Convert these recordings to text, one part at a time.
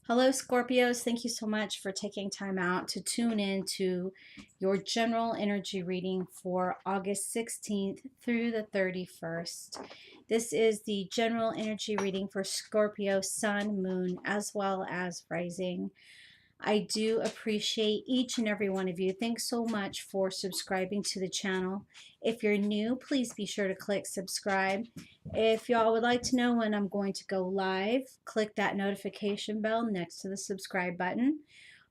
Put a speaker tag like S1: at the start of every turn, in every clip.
S1: Hello, Scorpios. Thank you so much for taking time out to tune in to your general energy reading for August 16th through the 31st. This is the general energy reading for Scorpio, Sun, Moon, as well as Rising. I do appreciate each and every one of you. Thanks so much for subscribing to the channel. If you're new, please be sure to click subscribe. If y'all would like to know when I'm going to go live, click that notification bell next to the subscribe button.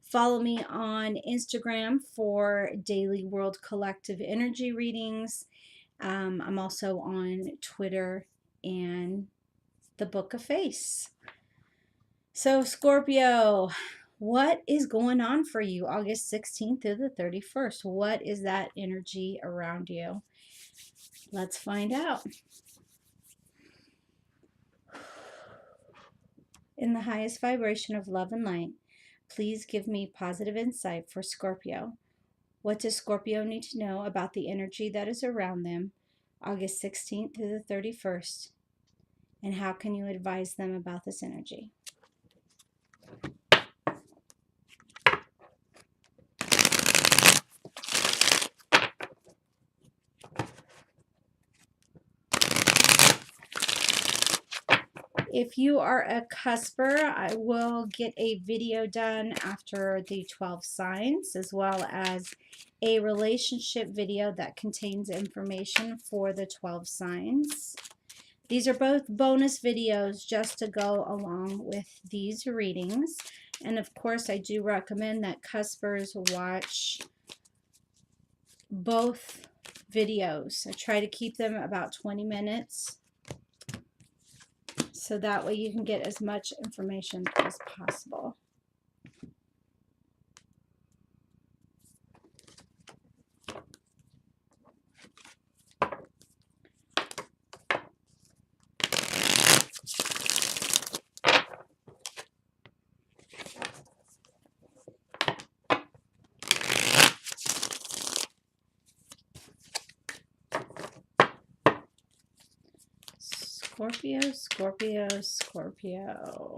S1: Follow me on Instagram for daily World Collective Energy readings. I'm also on Twitter and the Book of Face. So, Scorpio, what is going on for you August 16th through the 31st? What is that energy around you? Let's find out. In the highest vibration of love and light, please give me positive insight for Scorpio. What does Scorpio need to know about the energy that is around them August 16th through the 31st? And how can you advise them about this energy? If you are a cusper, I will get a video done after the 12 signs, as well as a relationship video that contains information for the 12 signs. These are both bonus videos just to go along with these readings. And of course, I do recommend that cuspers watch both videos. I try to keep them about 20 minutes. So that way you can get as much information as possible. Scorpio, Scorpio, Scorpio.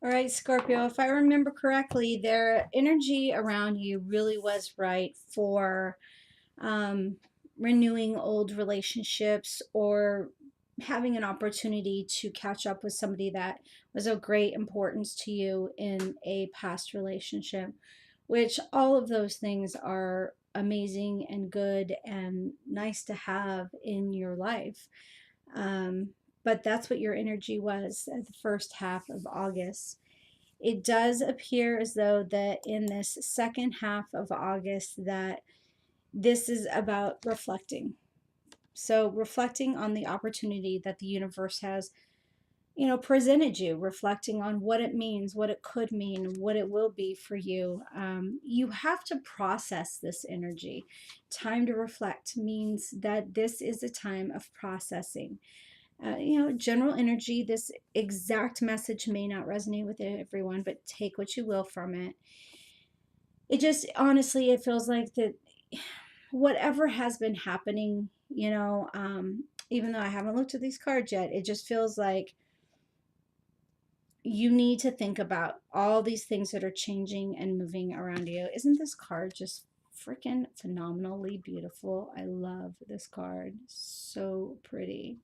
S1: All right, Scorpio, if I remember correctly, their energy around you really was right for renewing old relationships or having an opportunity to catch up with somebody that was of great importance to you in a past relationship, which all of those things are amazing and good and nice to have in your life. But that's what your energy was at the first half of August. It does appear as though that in this second half of August that this is about reflecting. So reflecting on the opportunity that the universe has, presented you, reflecting on what it means, what it could mean, what it will be for you. You have to process this energy. Time to reflect means that this is a time of processing. General energy, this exact message may not resonate with everyone, but take what you will from it. It just, honestly, it feels like that whatever has been happening, even though I haven't looked at these cards yet, it just feels like you need to think about all these things that are changing and moving around you. Isn't this card just freaking phenomenally beautiful? I love this card. So pretty.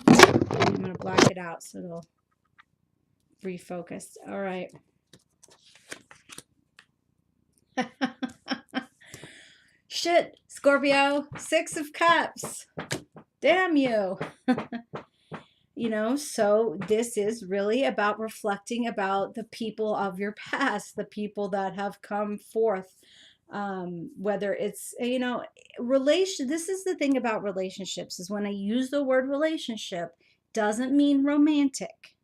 S1: I'm going to black it out so it'll refocus. All right. Shit, Scorpio, 6 of Cups. Damn you. So this is really about reflecting about the people of your past, the people that have come forth Whether it's, this is the thing about relationships, is when I use the word relationship, doesn't mean romantic.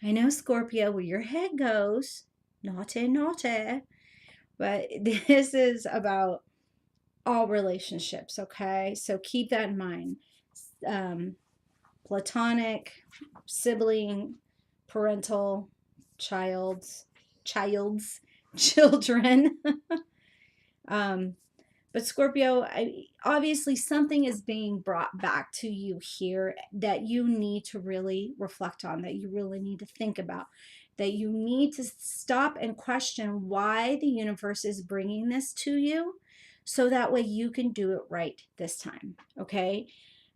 S1: I know, Scorpio, where your head goes, naughty, naughty, but this is about all relationships, okay? So keep that in mind. Um, Platonic, sibling, parental, child's, children. um, but Scorpio, obviously something is being brought back to you here that you need to really reflect on, that you really need to think about, that you need to stop and question why the universe is bringing this to you, so that way you can do it right this time, okay?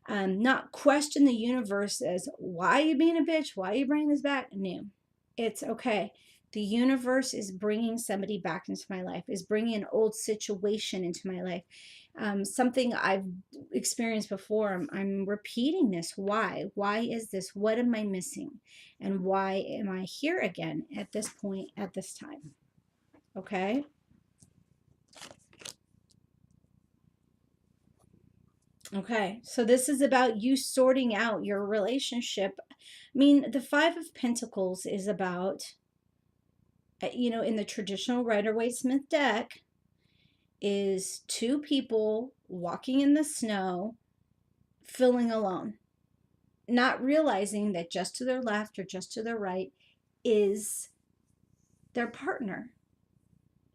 S1: Not question the universe as, why are you being a bitch? Why are you bringing this back? No, it's okay. The universe is bringing somebody back into my life, is bringing an old situation into my life. Something I've experienced before. I'm repeating this. Why? Why is this? What am I missing? And why am I here again at this point, at this time? Okay. Okay, so this is about you sorting out your relationship. I mean, the Five of Pentacles is about, in the traditional Rider-Waite-Smith deck, is two people walking in the snow, feeling alone, not realizing that just to their left or just to their right is their partner,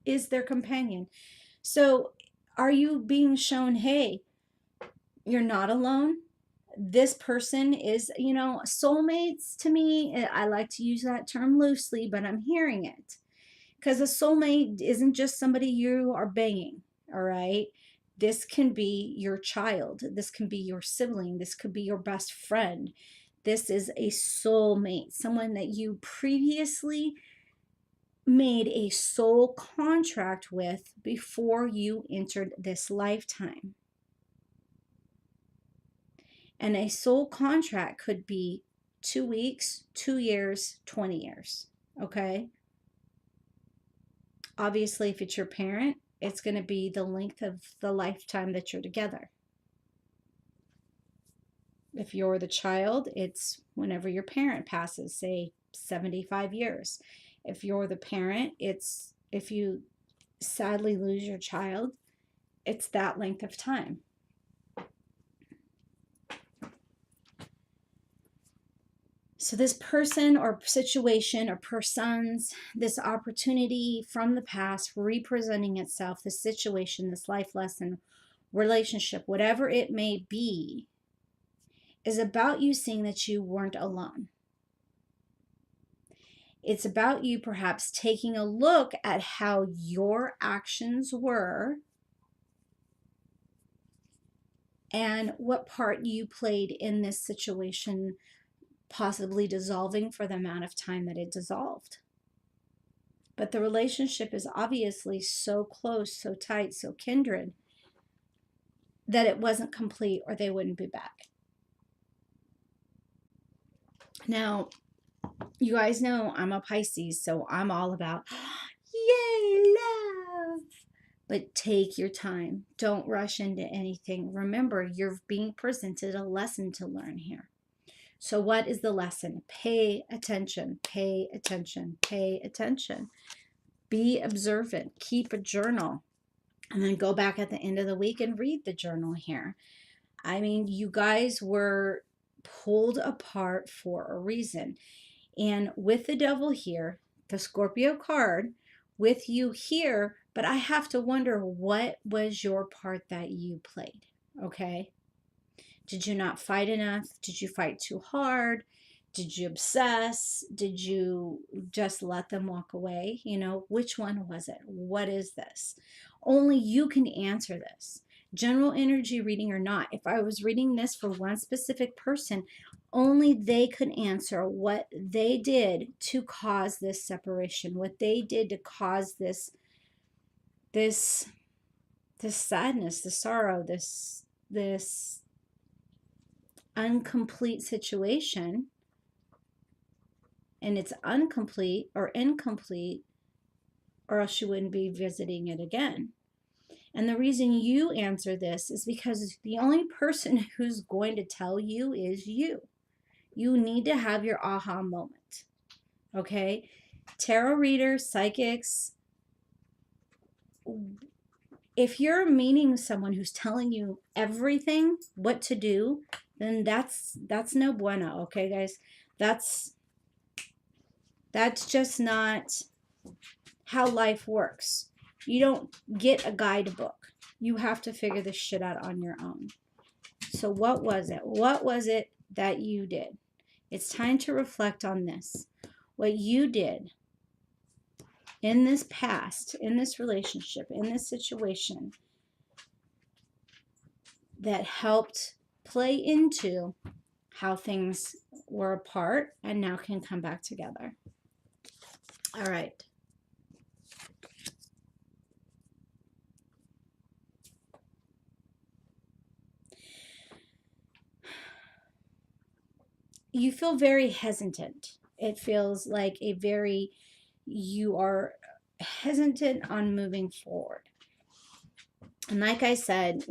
S1: is their companion. So are you being shown, hey, you're not alone? This person is, soulmates to me. I like to use that term loosely, but I'm hearing it because a soulmate isn't just somebody you are banging, all right? This can be your child. This can be your sibling. This could be your best friend. This is a soulmate, someone that you previously made a soul contract with before you entered this lifetime. And a soul contract could be 2 weeks, 2 years, 20 years. Okay. Obviously, if it's your parent, it's going to be the length of the lifetime that you're together. If you're the child, it's whenever your parent passes, say 75 years. If you're the parent, it's if you sadly lose your child, it's that length of time. So this person or situation or persons, this opportunity from the past representing itself, this situation, this life lesson, relationship, whatever it may be, is about you seeing that you weren't alone. It's about you perhaps taking a look at how your actions were and what part you played in this situation, possibly dissolving for the amount of time that it dissolved. But the relationship is obviously so close, so tight, so kindred, that it wasn't complete or they wouldn't be back. Now, you guys know I'm a Pisces, so I'm all about, yay, love. But take your time. Don't rush into anything. Remember, you're being presented a lesson to learn here. So what is the lesson? Pay attention, pay attention, pay attention. Be observant. Keep a journal. And then go back at the end of the week and read the journal here. I mean, you guys were pulled apart for a reason. And with the devil here, the Scorpio card, with you here, but I have to wonder, what was your part that you played? Okay. Did you not fight enough? Did you fight too hard? Did you obsess? Did you just let them walk away? Which one was it? What is this? Only you can answer this. General energy reading or not, if I was reading this for one specific person, only they could answer what they did to cause this separation, what they did to cause this sadness, the sorrow, this incomplete situation. And it's incomplete or else you wouldn't be visiting it again. And the reason you answer this is because the only person who's going to tell you is you. You need to have your aha moment. Okay? Tarot readers, psychics, if you're meeting someone who's telling you everything what to do, then that's no bueno, okay guys? That's just not how life works. You don't get a guidebook. You have to figure this shit out on your own. So what was it? What was it that you did? It's time to reflect on this. What you did in this past, in this relationship, in this situation that helped play into how things were apart and now can come back together. All right. You feel very hesitant. It feels like you are hesitant on moving forward. And like I said,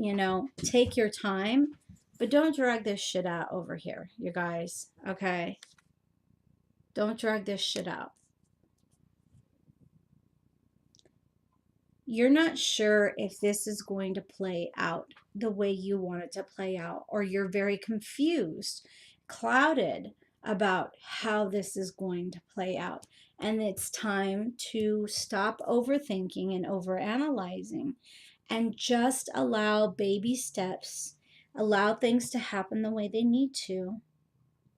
S1: take your time, but don't drag this shit out over here, you guys, okay? Don't drag this shit out. You're not sure if this is going to play out the way you want it to play out, or you're very confused, clouded about how this is going to play out. And it's time to stop overthinking and overanalyzing and just allow baby steps, allow things to happen the way they need to,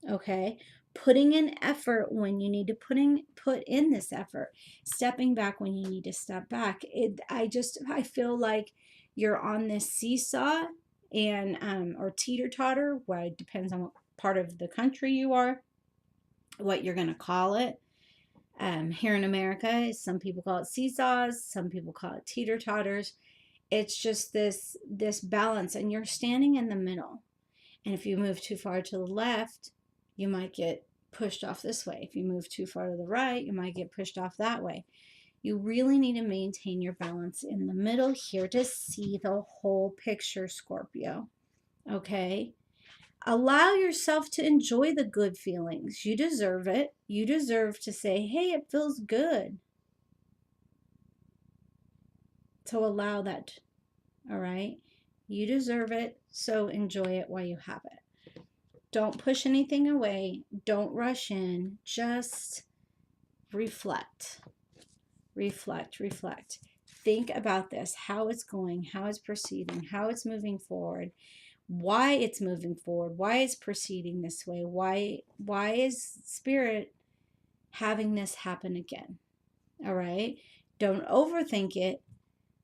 S1: okay? Putting in effort when you need to put in this effort, stepping back when you need to step back. I feel like you're on this seesaw and or teeter-totter, well, it depends on what part of the country you are, what you're going to call it. Here in America, some people call it seesaws, some people call it teeter-totters. It's just this balance, and you're standing in the middle. And if you move too far to the left, you might get pushed off this way. If you move too far to the right, you might get pushed off that way. You really need to maintain your balance in the middle here to see the whole picture, Scorpio. Okay? Allow yourself to enjoy the good feelings. You deserve it. You deserve to say, hey, it feels good. So allow that. All right? You deserve it, so enjoy it while you have it. Don't push anything away. Don't rush in. Just reflect. Reflect, reflect. Think about this, how it's going, how it's proceeding, how it's moving forward, why it's moving forward, why it's proceeding this way, why is Spirit having this happen again? All right? Don't overthink it,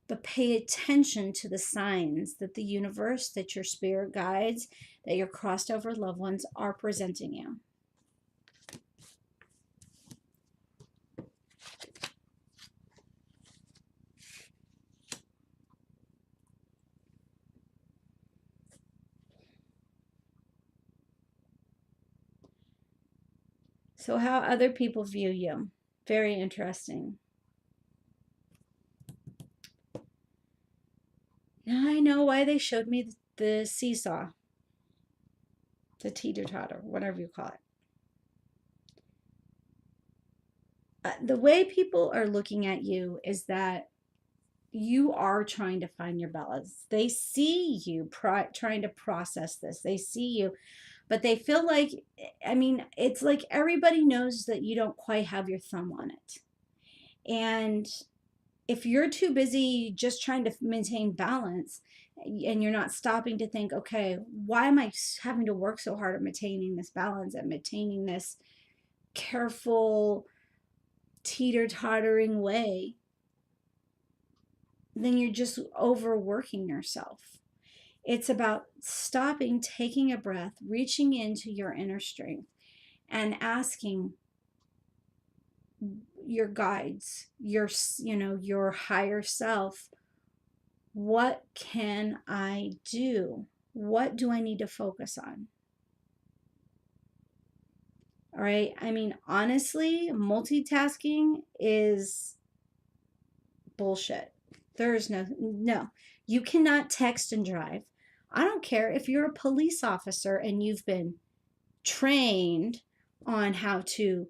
S1: but pay attention to the signs that the universe, that your spirit guides, that your crossed over loved ones are presenting you. So how other people view you. Very interesting. Now I know why they showed me the seesaw, the teeter-totter, whatever you call it. The way people are looking at you is that you are trying to find your balance. They see you trying to process this. They see you, but they feel like, it's like everybody knows that you don't quite have your thumb on it. And if you're too busy just trying to maintain balance and you're not stopping to think, okay, why am I having to work so hard at maintaining this balance, at maintaining this careful, teeter-tottering way, then you're just overworking yourself. It's about stopping, taking a breath, reaching into your inner strength and asking your guides, your higher self, what can I do? What do I need to focus on? All right. Honestly, multitasking is bullshit. There's no. You cannot text and drive. I don't care if you're a police officer and you've been trained on how to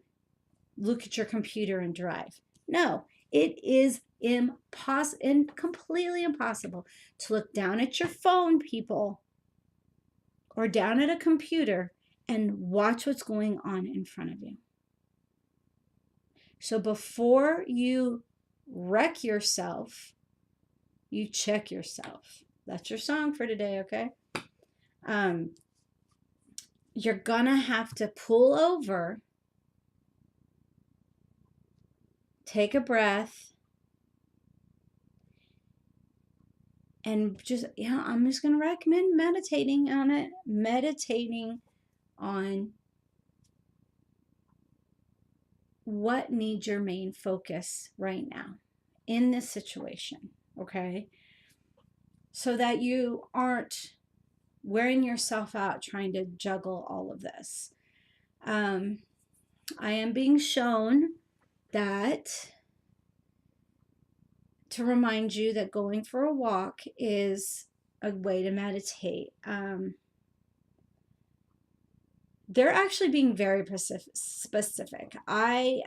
S1: look at your computer and drive. No, it is completely impossible to look down at your phone, people, or down at a computer and watch what's going on in front of you. So before you wreck yourself, you check yourself. That's your song for today, okay? You're gonna have to pull over, take a breath, and just, I'm just gonna recommend meditating on it. Meditating on what needs your main focus right now in this situation, okay? So that you aren't wearing yourself out trying to juggle all of this. I am being shown that to remind you that going for a walk is a way to meditate. They're actually being very specific. The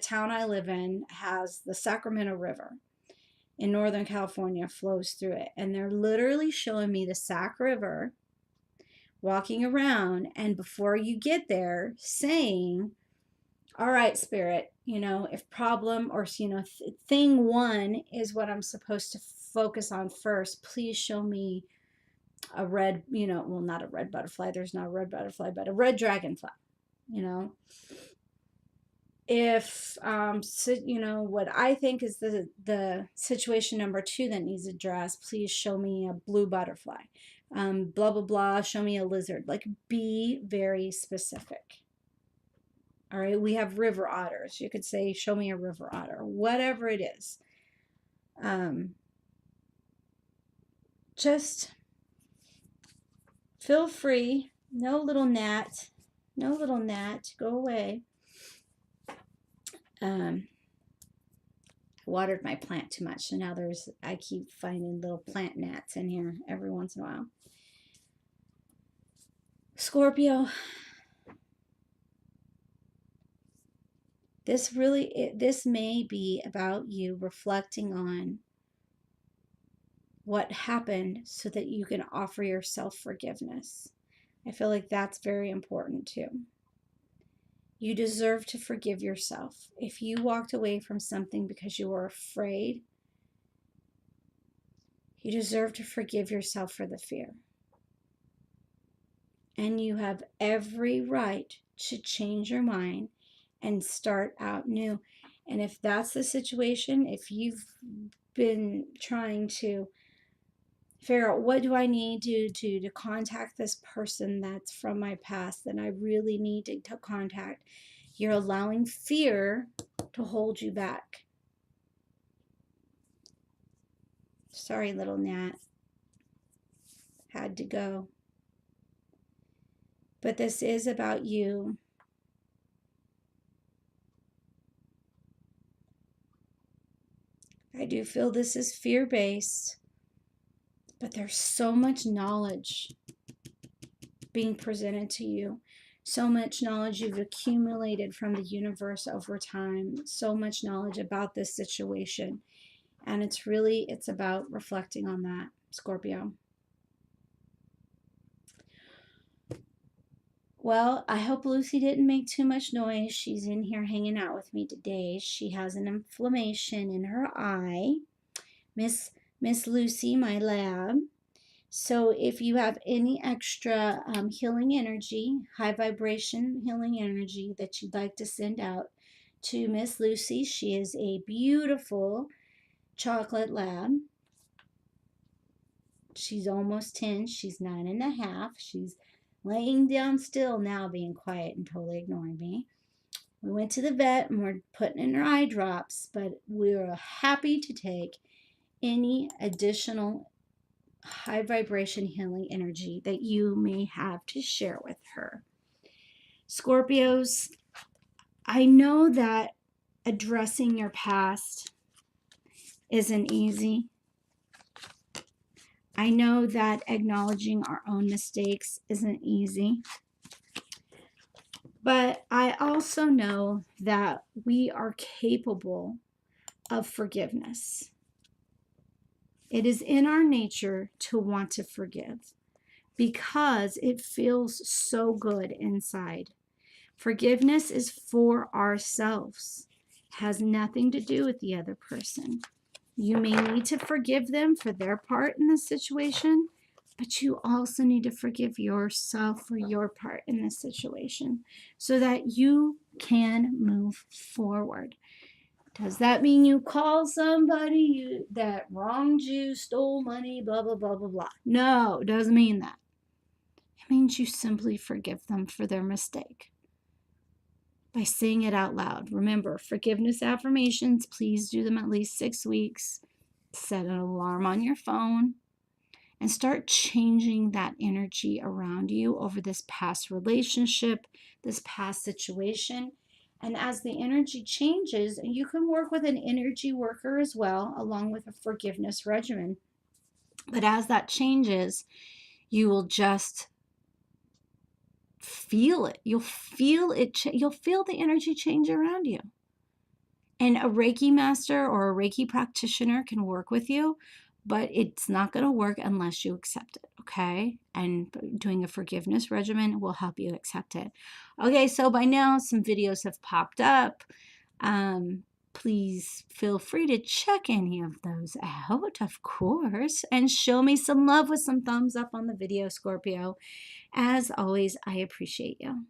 S1: town I live in has the Sacramento River in Northern California flows through it. And they're literally showing me the Sac River walking around. And before you get there, saying, all right, spirit, if problem or, thing one is what I'm supposed to focus on first, please show me a red, not a red butterfly. There's not a red butterfly, but a red dragonfly, If, what I think is the situation number 2 that needs addressed, please show me a blue butterfly. Blah, blah, blah, show me a lizard. Like, be very specific. All right, we have river otters. You could say, show me a river otter, whatever it is. Just feel free. No little gnat, go away. I watered my plant too much, so now I keep finding little plant gnats in here every once in a while. Scorpio, this may be about you reflecting on what happened so that you can offer yourself forgiveness. I feel like that's very important too. You deserve to forgive yourself. If you walked away from something because you were afraid, you deserve to forgive yourself for the fear. And you have every right to change your mind and start out new. And if that's the situation, if you've been trying to figure out what do I need to contact this person that's from my past that I really need to contact, you're allowing fear to hold you back. Sorry, little gnat. Had to go. But this is about you. I do feel this is fear-based. But there's so much knowledge being presented to you. So much knowledge you've accumulated from the universe over time. So much knowledge about this situation. And it's about reflecting on that, Scorpio. Well, I hope Lucy didn't make too much noise. She's in here hanging out with me today. She has an inflammation in her eye. Miss Lucy, my lab. So if you have any extra healing energy, high vibration healing energy that you'd like to send out to Miss Lucy, she is a beautiful chocolate lab. She's almost 10. She's 9.5. She's laying down still now, being quiet and totally ignoring me. We went to the vet and we're putting in her eye drops, but we're happy to take any additional high vibration healing energy that you may have to share with her. Scorpios, I know that addressing your past isn't easy. I know that acknowledging our own mistakes isn't easy. But I also know that we are capable of forgiveness. It is in our nature to want to forgive because it feels so good inside. Forgiveness is for ourselves, has nothing to do with the other person. You may need to forgive them for their part in the situation, but you also need to forgive yourself for your part in this situation so that you can move forward. Does that mean you call somebody that wronged you, stole money, blah, blah, blah, blah, blah? No, it doesn't mean that. It means you simply forgive them for their mistake by saying it out loud. Remember, forgiveness affirmations, please do them at least 6 weeks. Set an alarm on your phone and start changing that energy around you over this past relationship, this past situation. And as the energy changes, and you can work with an energy worker as well, along with a forgiveness regimen. But as that changes, you will just feel it. You'll feel it. You'll feel the energy change around you. And a Reiki master or a Reiki practitioner can work with you, but it's not going to work unless you accept it, okay? And doing a forgiveness regimen will help you accept it. Okay, so by now some videos have popped up. Please feel free to check any of those out, of course, and show me some love with some thumbs up on the video, Scorpio. As always, I appreciate you.